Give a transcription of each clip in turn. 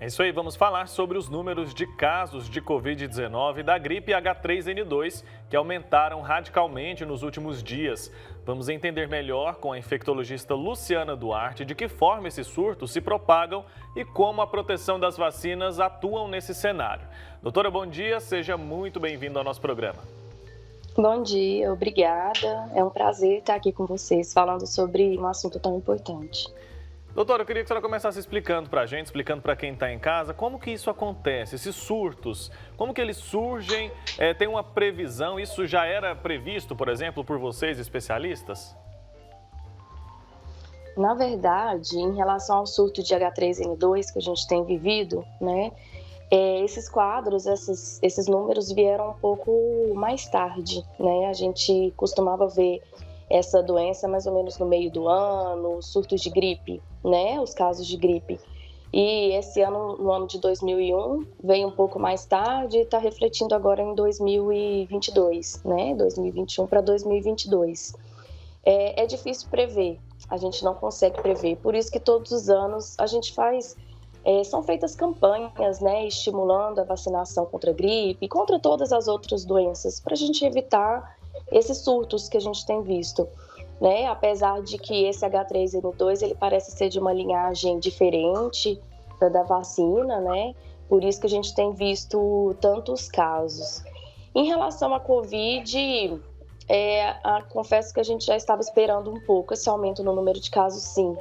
É isso aí, vamos falar sobre os números de casos de Covid-19 da gripe H3N2 que aumentaram radicalmente nos últimos dias. Vamos entender melhor com a infectologista Luciana Duarte de que forma esses surtos se propagam e como a proteção das vacinas atuam nesse cenário. Doutora, bom dia, seja muito bem-vindo ao nosso programa. Bom dia, obrigada. É um prazer estar aqui com vocês falando sobre um assunto tão importante. Doutora, eu queria que a senhora começasse explicando para a gente, explicando para quem está em casa, como que isso acontece, esses surtos, como que eles surgem, tem uma previsão, isso já era previsto, por exemplo, por vocês especialistas? Na verdade, em relação ao surto de H3N2 que a gente tem vivido, né, esses quadros, esses números vieram um pouco mais tarde, né, a gente costumava ver essa doença mais ou menos no meio do ano, surtos de gripe, né, os casos de gripe. E esse ano, no ano de 2001, veio um pouco mais tarde e está refletindo agora em 2022, né, 2021 para 2022. É difícil prever, a gente não consegue prever, por isso que todos os anos a gente são feitas campanhas, né, estimulando a vacinação contra a gripe e contra todas as outras doenças, para a gente evitar esses surtos que a gente tem visto, né? Apesar de que esse H3N2 ele parece ser de uma linhagem diferente da vacina, né? Por isso que a gente tem visto tantos casos. Em relação à Covid, confesso que a gente já estava esperando um pouco esse aumento no número de casos, sim,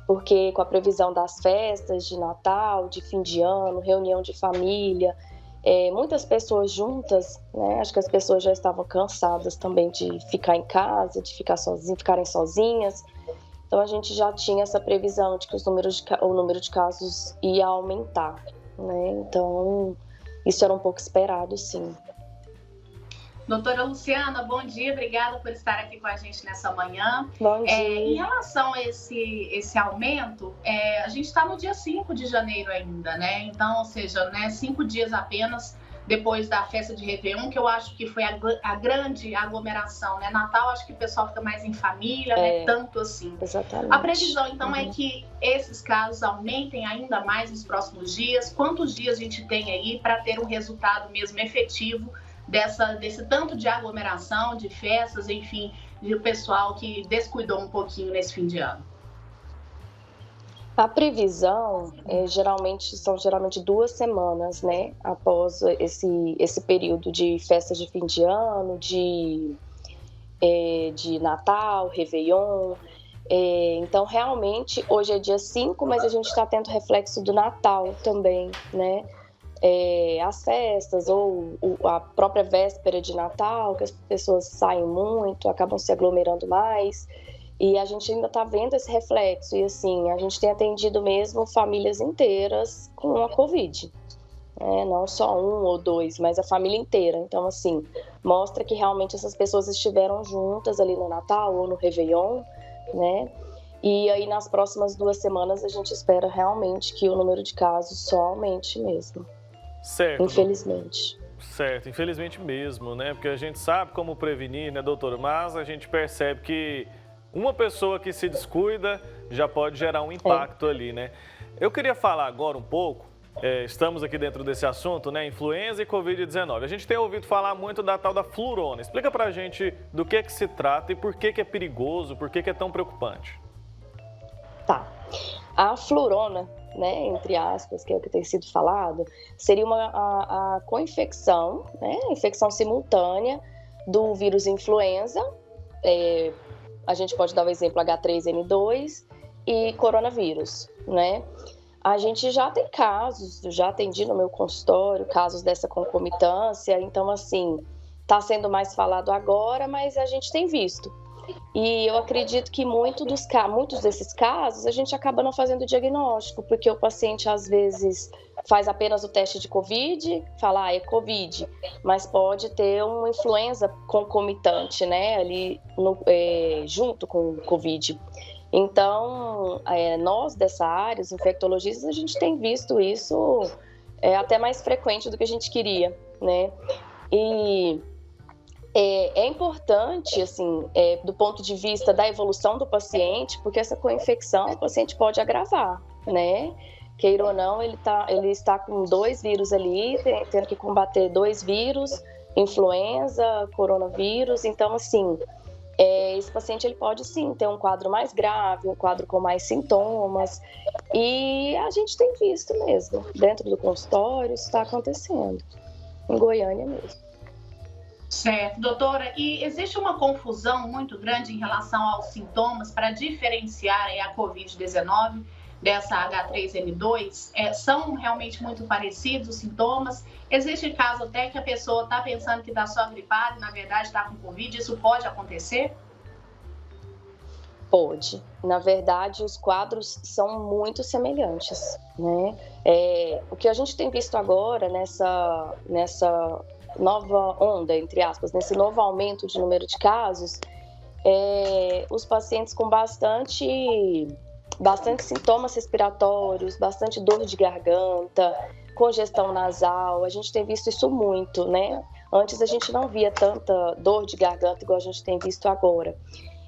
porque com a previsão das festas de Natal, de fim de ano, reunião de família, muitas pessoas juntas, né? Acho que as pessoas já estavam cansadas também de ficar em casa, de ficarem sozinhas. Então a gente já tinha essa previsão de que o número de casos ia aumentar, né? Então isso era um pouco esperado, sim. Doutora Luciana, bom dia, obrigada por estar aqui com a gente nessa manhã. Bom dia. Em relação a esse aumento, a gente está no dia 5 de janeiro ainda, né? Então, ou seja, né, 5 dias apenas depois da festa de Réveillon, que eu acho que foi a grande aglomeração, né? Natal, acho que o pessoal fica mais em família, né? Tanto assim. Exatamente. A previsão, então, é que esses casos aumentem ainda mais nos próximos dias. Quantos dias a gente tem aí para ter um resultado mesmo efetivo desse tanto de aglomeração, de festas, enfim, de pessoal que descuidou um pouquinho nesse fim de ano? A previsão são geralmente 2 semanas, né, após esse período de festas de fim de ano, de Natal, Réveillon. Então, realmente, hoje é dia 5, mas a gente está tendo reflexo do Natal também, né? As festas ou a própria véspera de Natal, que as pessoas saem muito, acabam se aglomerando mais, e a gente ainda está vendo esse reflexo, e assim, a gente tem atendido mesmo famílias inteiras com a Covid, né? Não só 1 ou 2, mas a família inteira. Então, assim, mostra que realmente essas pessoas estiveram juntas ali no Natal ou no Réveillon, né? E aí, nas próximas 2 semanas, a gente espera realmente que o número de casos só aumente mesmo. Certo. Infelizmente. Certo, infelizmente mesmo, né? Porque a gente sabe como prevenir, né, doutora? Mas a gente percebe que uma pessoa que se descuida já pode gerar um impacto ali, né? Eu queria falar agora um pouco, estamos aqui dentro desse assunto, né? Influenza e Covid-19. A gente tem ouvido falar muito da tal da flurona. Explica pra gente do que se trata e por que é perigoso, por que é tão preocupante. Tá. A flurona, né, entre aspas, que é o que tem sido falado, seria a co-infecção, né, infecção simultânea do vírus influenza, a gente pode dar o exemplo H3N2 e coronavírus, né? A gente já tem casos, já atendi no meu consultório, casos dessa concomitância, então assim, está sendo mais falado agora, mas a gente tem visto. E eu acredito que muitos desses casos a gente acaba não fazendo diagnóstico, porque o paciente às vezes faz apenas o teste de Covid, fala, é Covid, mas pode ter uma influenza concomitante, né, ali junto com o Covid. Então, nós dessa área, os infectologistas, a gente tem visto isso até mais frequente do que a gente queria, né, e é importante, assim, do ponto de vista da evolução do paciente, porque essa co-infecção o paciente pode agravar, né? queira ou não, ele está com 2 vírus ali, tendo que combater 2 vírus, influenza, coronavírus. Então, assim, esse paciente ele pode sim ter um quadro mais grave, um quadro com mais sintomas, e a gente tem visto mesmo, dentro do consultório, isso está acontecendo, em Goiânia mesmo. Certo, doutora, e existe uma confusão muito grande em relação aos sintomas para diferenciar a Covid-19 dessa H3N2? São realmente muito parecidos os sintomas? Existe caso até que a pessoa está pensando que está só gripada e na verdade está com Covid, isso pode acontecer? Pode. Na verdade, os quadros são muito semelhantes, né? O que a gente tem visto agora nessa nova onda, entre aspas, nesse novo aumento de número de casos, os pacientes com bastante sintomas respiratórios, bastante dor de garganta, congestão nasal, a gente tem visto isso muito, né? Antes a gente não via tanta dor de garganta igual a gente tem visto agora.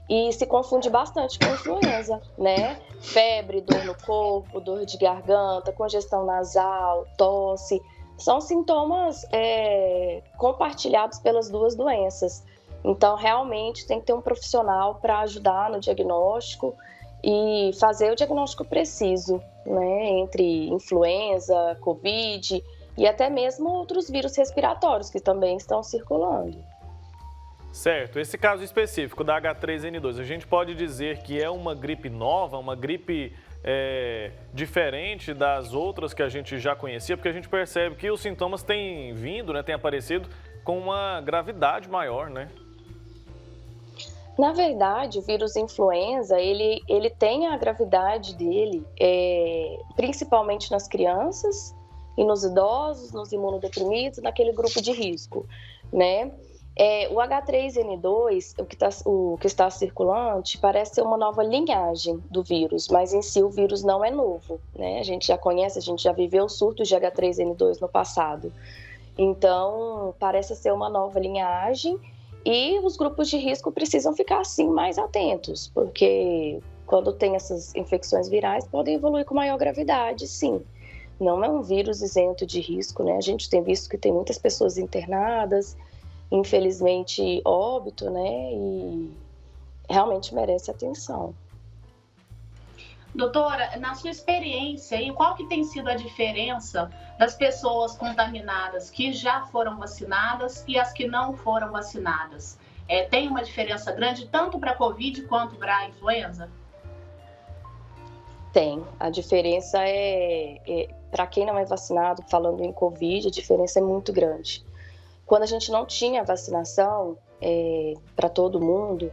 E se confunde bastante com influenza, né? Febre, dor no corpo, dor de garganta, congestão nasal, tosse. São sintomas compartilhados pelas duas doenças. Então, realmente, tem que ter um profissional para ajudar no diagnóstico e fazer o diagnóstico preciso, né? Entre influenza, Covid e até mesmo outros vírus respiratórios que também estão circulando. Certo. Esse caso específico da H3N2, a gente pode dizer que é uma gripe nova, uma gripe diferente das outras que a gente já conhecia, porque a gente percebe que os sintomas têm vindo, né, têm aparecido com uma gravidade maior, né? Na verdade, o vírus influenza, ele tem a gravidade dele, principalmente nas crianças e nos idosos, nos imunodeprimidos, naquele grupo de risco, né? O H3N2, o que está circulante, parece ser uma nova linhagem do vírus, mas em si o vírus não é novo, né? A gente já conhece, a gente já viveu surtos de H3N2 no passado. Então, parece ser uma nova linhagem e os grupos de risco precisam ficar, sim, mais atentos, porque quando tem essas infecções virais, podem evoluir com maior gravidade, sim. Não é um vírus isento de risco, né? A gente tem visto que tem muitas pessoas internadas, infelizmente óbito, né? E realmente merece atenção. Doutora, na sua experiência, qual que tem sido a diferença das pessoas contaminadas que já foram vacinadas e as que não foram vacinadas? Tem uma diferença grande tanto para a Covid quanto para a influenza? Tem. A diferença para quem não é vacinado, falando em Covid, a diferença é muito grande. Quando a gente não tinha vacinação para todo mundo,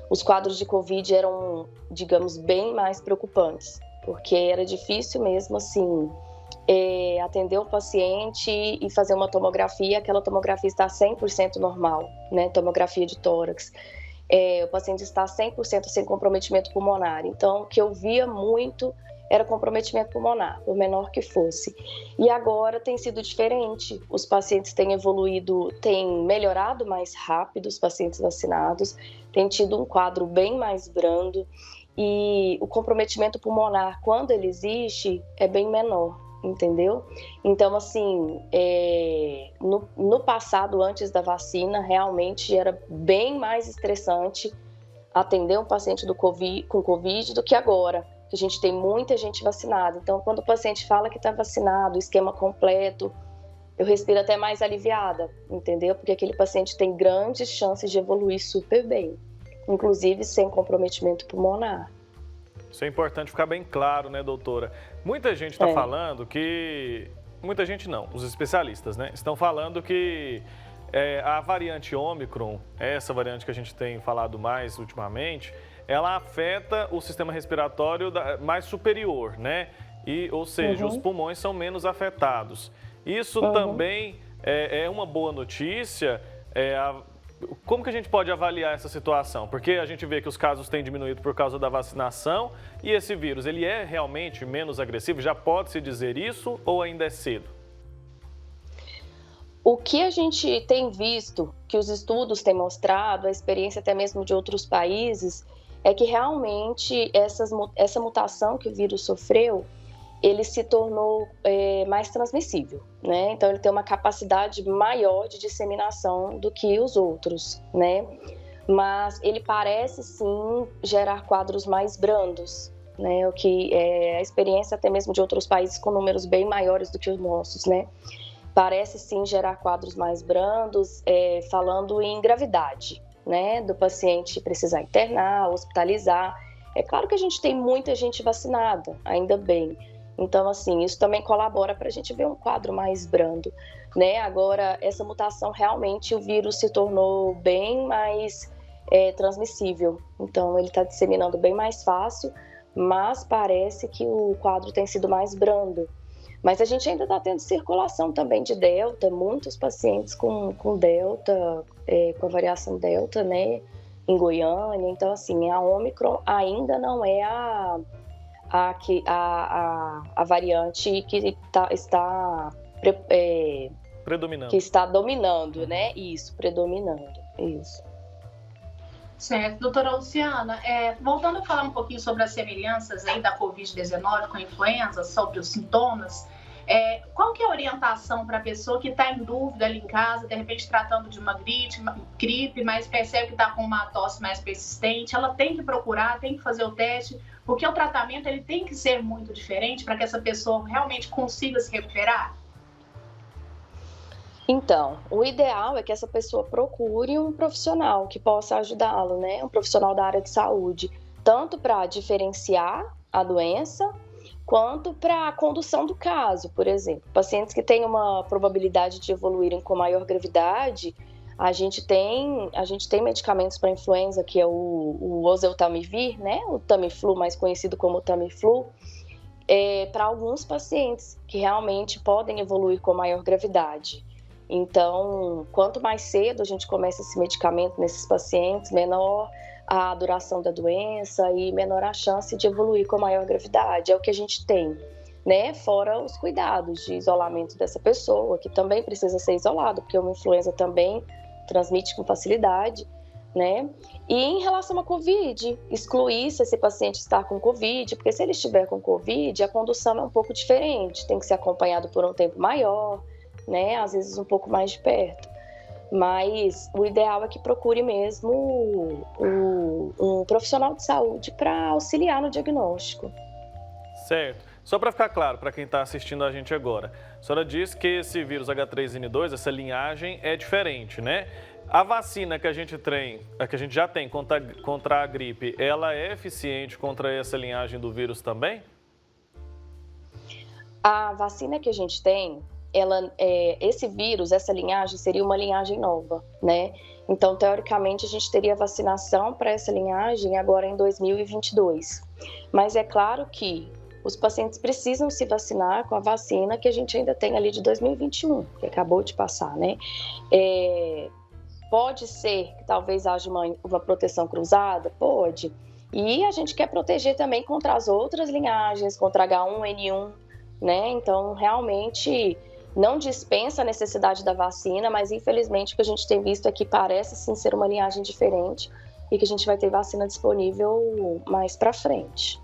os quadros de Covid eram, digamos, bem mais preocupantes, porque era difícil mesmo, assim, atender o paciente e fazer uma tomografia, aquela tomografia está 100% normal, né? Tomografia de tórax. O paciente está 100% sem comprometimento pulmonar. Então, o que eu via muito era comprometimento pulmonar, por menor que fosse. E agora tem sido diferente. Os pacientes têm evoluído, têm melhorado mais rápido, os pacientes vacinados, têm tido um quadro bem mais brando e o comprometimento pulmonar, quando ele existe, é bem menor, entendeu? Então, assim, no passado, antes da vacina, realmente era bem mais estressante atender um paciente com Covid do que agora. A gente tem muita gente vacinada. Então, quando o paciente fala que está vacinado, esquema completo, eu respiro até mais aliviada, entendeu? Porque aquele paciente tem grandes chances de evoluir super bem, inclusive sem comprometimento pulmonar. Isso é importante ficar bem claro, né, doutora? Muita gente está falando que... Muita gente não, os especialistas, né? Estão falando que a variante Ômicron, essa variante que a gente tem falado mais ultimamente, ela afeta o sistema respiratório mais superior, né? Ou seja, os pulmões são menos afetados. Isso também é uma boa notícia. Como que a gente pode avaliar essa situação? Porque a gente vê que os casos têm diminuído por causa da vacinação e esse vírus, ele é realmente menos agressivo? Já pode-se dizer isso ou ainda é cedo? O que a gente tem visto, que os estudos têm mostrado, a experiência até mesmo de outros países, é que realmente essa mutação que o vírus sofreu, ele se tornou mais transmissível, né? Então, ele tem uma capacidade maior de disseminação do que os outros, né? Mas ele parece, sim, gerar quadros mais brandos, né? O que é a experiência até mesmo de outros países com números bem maiores do que os nossos, né? Parece, sim, gerar quadros mais brandos, falando em gravidade, né? Do paciente precisar internar, hospitalizar. É claro que a gente tem muita gente vacinada, ainda bem. Então, assim, isso também colabora para a gente ver um quadro mais brando, né? Agora, essa mutação, realmente, o vírus se tornou bem mais transmissível. Então, ele está disseminando bem mais fácil, mas parece que o quadro tem sido mais brando. Mas a gente ainda está tendo circulação também de Delta, muitos pacientes com Delta, com a variação Delta, né? Em Goiânia. Então, assim, a Ômicron ainda não é a variante que está predominando. Que está dominando, né? Isso, predominando, isso. Certo. Doutora Luciana, voltando a falar um pouquinho sobre as semelhanças aí da Covid-19 com a influenza, sobre os sintomas, qual que é a orientação para a pessoa que está em dúvida ali em casa, de repente tratando de uma gripe, mas percebe que está com uma tosse mais persistente? Ela tem que procurar, tem que fazer o teste, porque o tratamento ele tem que ser muito diferente para que essa pessoa realmente consiga se recuperar? Então, o ideal é que essa pessoa procure um profissional que possa ajudá-lo, né? Um profissional da área de saúde, tanto para diferenciar a doença, quanto para a condução do caso, por exemplo. Pacientes que têm uma probabilidade de evoluírem com maior gravidade, a gente tem medicamentos para influenza, que é o oseltamivir, né? O Tamiflu, mais conhecido como Tamiflu, para alguns pacientes que realmente podem evoluir com maior gravidade. Então, quanto mais cedo a gente começa esse medicamento nesses pacientes, menor a duração da doença e menor a chance de evoluir com maior gravidade. É o que a gente tem, né? Fora os cuidados de isolamento dessa pessoa, que também precisa ser isolado, porque uma influenza também transmite com facilidade, né? E em relação à Covid, excluir se esse paciente está com Covid, porque se ele estiver com Covid, a condução é um pouco diferente, tem que ser acompanhado por um tempo maior, né? Às vezes um pouco mais de perto. Mas o ideal é que procure mesmo um profissional de saúde para auxiliar no diagnóstico. Certo. Só para ficar claro, para quem está assistindo a gente agora, a senhora disse que esse vírus H3N2, essa linhagem é diferente, né? A vacina que a gente já tem contra a gripe, ela é eficiente contra essa linhagem do vírus também? A vacina que a gente tem, esse vírus, essa linhagem, seria uma linhagem nova, né? Então, teoricamente, a gente teria vacinação para essa linhagem agora em 2022. Mas é claro que os pacientes precisam se vacinar com a vacina que a gente ainda tem ali de 2021, que acabou de passar, né? Pode ser que talvez haja uma proteção cruzada? Pode. E a gente quer proteger também contra as outras linhagens, contra H1N1, né? Então, realmente não dispensa a necessidade da vacina, mas infelizmente o que a gente tem visto é que parece sim ser uma linhagem diferente e que a gente vai ter vacina disponível mais para frente.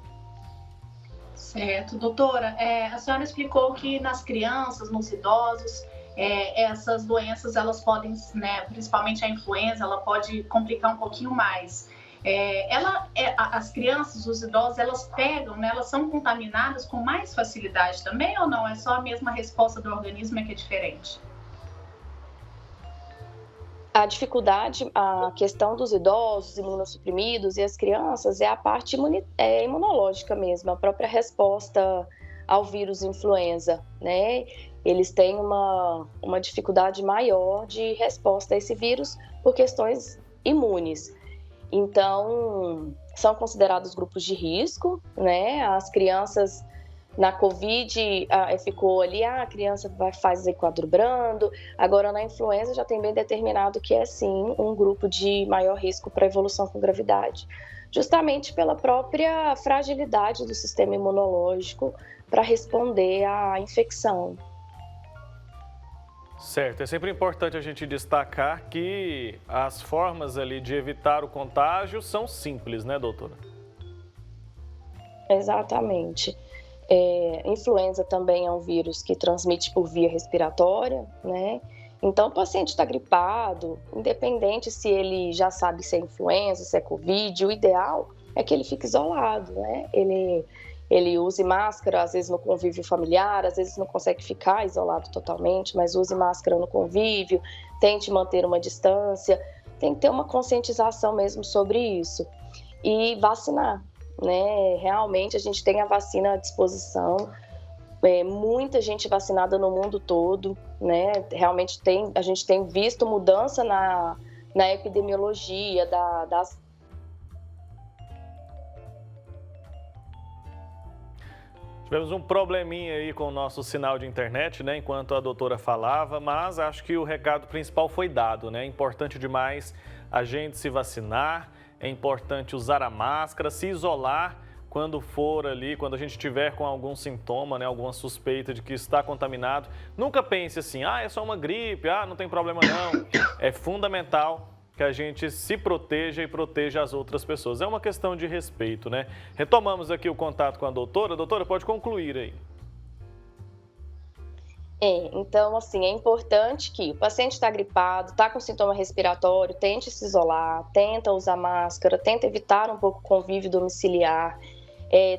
Certo, doutora. A senhora explicou que nas crianças, nos idosos, essas doenças elas podem, né, principalmente a influenza, ela pode complicar um pouquinho mais. As crianças, os idosos, elas pegam, né, elas são contaminadas com mais facilidade também ou não? É só a mesma resposta do organismo que é diferente? A dificuldade, a questão dos idosos, imunossuprimidos e as crianças é a parte imunológica mesmo, a própria resposta ao vírus influenza, né? Eles têm uma dificuldade maior de resposta a esse vírus por questões imunes. Então, são considerados grupos de risco, né? As crianças na Covid ficou ali, a criança fazer quadro brando. Agora, na influenza, já tem bem determinado que é sim um grupo de maior risco para evolução com gravidade, justamente pela própria fragilidade do sistema imunológico para responder à infecção. Certo, é sempre importante a gente destacar que as formas ali de evitar o contágio são simples, né, doutora? Exatamente. Influenza também é um vírus que transmite por via respiratória, né? Então, o paciente está gripado, independente se ele já sabe se é influenza, se é Covid, o ideal é que ele fique isolado, né? Ele use máscara, às vezes no convívio familiar, às vezes não consegue ficar isolado totalmente, mas use máscara no convívio, tente manter uma distância, tem que ter uma conscientização mesmo sobre isso. E vacinar, né? Realmente a gente tem a vacina à disposição, muita gente vacinada no mundo todo, né? Realmente a gente tem visto mudança na epidemiologia das. Tivemos um probleminha aí com o nosso sinal de internet, né, enquanto a doutora falava, mas acho que o recado principal foi dado, né? É importante demais a gente se vacinar, é importante usar a máscara, se isolar quando for ali, quando a gente tiver com algum sintoma, né, alguma suspeita de que está contaminado. Nunca pense assim, é só uma gripe, não tem problema não. É fundamental que a gente se proteja e proteja as outras pessoas. É uma questão de respeito, né? Retomamos aqui o contato com a doutora. Doutora, pode concluir aí. Então, assim, é importante que o paciente está gripado, está com sintoma respiratório, tente se isolar, tenta usar máscara, tenta evitar um pouco o convívio domiciliar,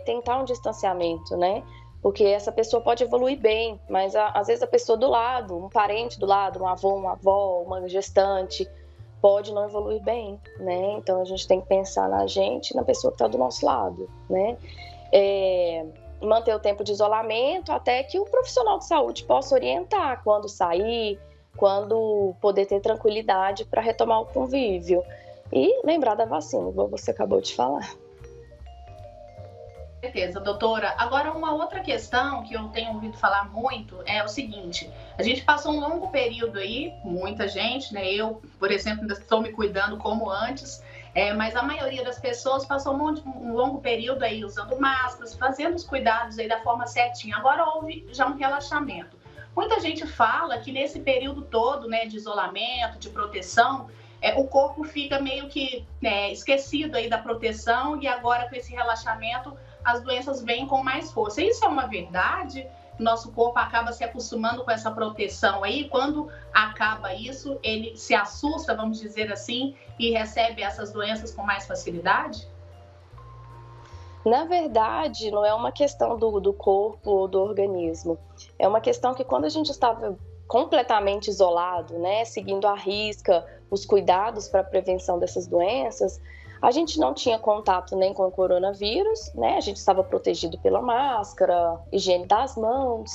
tentar um distanciamento, né? Porque essa pessoa pode evoluir bem, mas às vezes a pessoa do lado, um parente do lado, um avô, uma avó, uma gestante, pode não evoluir bem, né? Então a gente tem que pensar na gente e na pessoa que está do nosso lado, né? Manter o tempo de isolamento até que o profissional de saúde possa orientar quando sair, quando poder ter tranquilidade para retomar o convívio. E lembrar da vacina, igual você acabou de falar. Certeza, doutora. Agora, uma outra questão que eu tenho ouvido falar muito é o seguinte: a gente passou um longo período aí, muita gente, né? Eu, por exemplo, ainda estou me cuidando como antes, mas a maioria das pessoas passou um longo período aí usando máscaras, fazendo os cuidados aí da forma certinha. Agora houve já um relaxamento. Muita gente fala que nesse período todo, né, de isolamento, de proteção, o corpo fica meio que esquecido aí da proteção e agora com esse relaxamento as doenças vêm com mais força. Isso é uma verdade? Nosso corpo acaba se acostumando com essa proteção aí, quando acaba isso, ele se assusta, vamos dizer assim, e recebe essas doenças com mais facilidade? Na verdade, não é uma questão do corpo ou do organismo. É uma questão que quando a gente estava completamente isolado, né, seguindo à risca os cuidados para a prevenção dessas doenças, a gente não tinha contato nem com o coronavírus, né? A gente estava protegido pela máscara, higiene das mãos,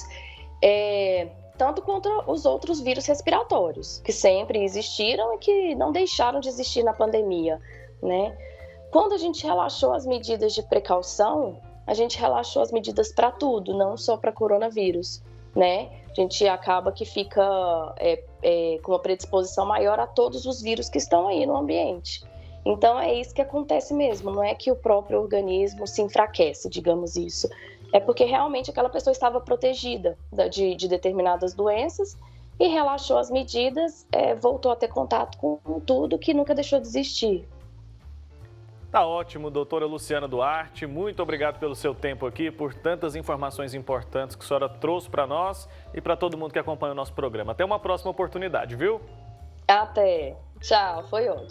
tanto contra os outros vírus respiratórios, que sempre existiram e que não deixaram de existir na pandemia, né? Quando a gente relaxou as medidas de precaução, a gente relaxou as medidas para tudo, não só para coronavírus, né? A gente acaba que fica com uma predisposição maior a todos os vírus que estão aí no ambiente. Então é isso que acontece mesmo, não é que o próprio organismo se enfraquece, digamos isso. É porque realmente aquela pessoa estava protegida de determinadas doenças e relaxou as medidas, voltou a ter contato com tudo que nunca deixou de existir. Tá ótimo, doutora Luciana Duarte, muito obrigado pelo seu tempo aqui, por tantas informações importantes que a senhora trouxe para nós e para todo mundo que acompanha o nosso programa. Até uma próxima oportunidade, viu? Até. Tchau, foi ótimo.